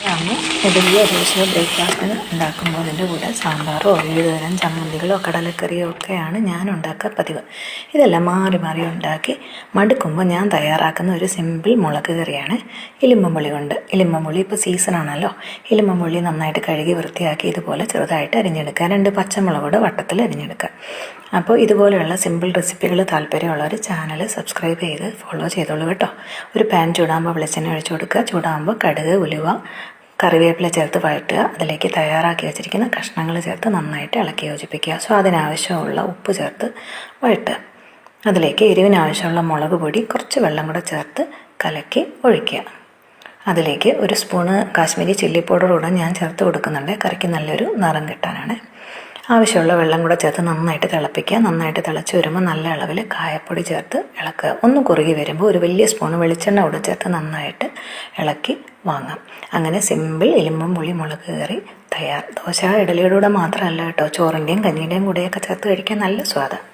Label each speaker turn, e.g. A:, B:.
A: ഞാൻ ഇഡലിയോ ദോശയോ ബ്രേക്ക്ഫാസ്റ്റിന് ഉണ്ടാക്കുമ്പോൾ അതിൻ്റെ കൂടെ സാമ്പാറോ വിവിധതരം ചമ്മന്തികളോ കടലക്കറിയോ ഒക്കെയാണ് ഞാൻ ഉണ്ടാക്കുക പതിവ്. ഇതെല്ലാം മാറി മാറി ഉണ്ടാക്കി മടുക്കുമ്പോൾ ഞാൻ തയ്യാറാക്കുന്ന ഒരു സിമ്പിൾ മുളക് കറിയാണ് ഇലിമ്പുള്ളി കൊണ്ട്. ഇലിമ്പുള്ളി ഇപ്പോൾ സീസണാണല്ലോ. ഇലിമ്പുള്ളി നന്നായിട്ട് കഴുകി വൃത്തിയാക്കി ഇതുപോലെ ചെറുതായിട്ട് അരിഞ്ഞെടുക്കുക. 2 പച്ചമുളകോട് വട്ടത്തിൽ അരിഞ്ഞെടുക്കുക. അപ്പോൾ ഇതുപോലെയുള്ള സിമ്പിൾ റെസിപ്പികൾ താല്പര്യമുള്ളവർ ചാനൽ സബ്സ്ക്രൈബ് ചെയ്ത് ഫോളോ ചെയ്തോളൂ കേട്ടോ. ഒരു പാൻ ചൂടാകുമ്പോൾ വെളിച്ചെണ്ണ ഒഴിച്ചു കൊടുക്കുക. ചൂടാകുമ്പോൾ കടുക്, ഉലുവ, കറിവേപ്പില ചേർത്ത് വഴറ്റുക. അതിലേക്ക് തയ്യാറാക്കി വെച്ചിരിക്കുന്ന കഷ്ണങ്ങൾ ചേർത്ത് നന്നായിട്ട് ഇളക്കി യോജിപ്പിക്കുക. അതിനാവശ്യമുള്ള ഉപ്പ് ചേർത്ത് വഴറ്റുക. അതിലേക്ക് എരിവിനാവശ്യമുള്ള മുളക് പൊടി, കുറച്ച് വെള്ളം കൂടെ ചേർത്ത് കലക്കി ഒഴിക്കുക. അതിലേക്ക് 1 സ്പൂണ് കാശ്മീരി ചില്ലി പൗഡർ കൂടെ ഞാൻ ചേർത്ത് കൊടുക്കുന്നുണ്ട്, കറിക്ക് നല്ലൊരു നിറം കിട്ടാനാണ്. ആവശ്യമുള്ള വെള്ളം കൂടെ ചേർത്ത് നന്നായിട്ട് തിളപ്പിക്കുക. നന്നായിട്ട് തിളച്ച് വരുമ്പോൾ നല്ല അളവിൽ കായപ്പൊടി ചേർത്ത് ഇളക്കുക. ഒന്ന് കുറുകി വരുമ്പോൾ ഒരു വലിയ സ്പൂണ് വെളിച്ചെണ്ണ കൂടെ ചേർത്ത് നന്നായിട്ട് ഇളക്കി വാങ്ങാം. അങ്ങനെ സിമ്പിൾ ഇലിമ്പുള്ളി മുളക് കറി തയ്യാർ. ദോശ ഇഡലിയുടെ കൂടെ മാത്രമല്ല കേട്ടോ, ചോറിൻ്റെയും കഞ്ഞിയുടെയും കൂടെയൊക്കെ ചേർത്ത് കഴിക്കാൻ നല്ല സ്വാദാണ്.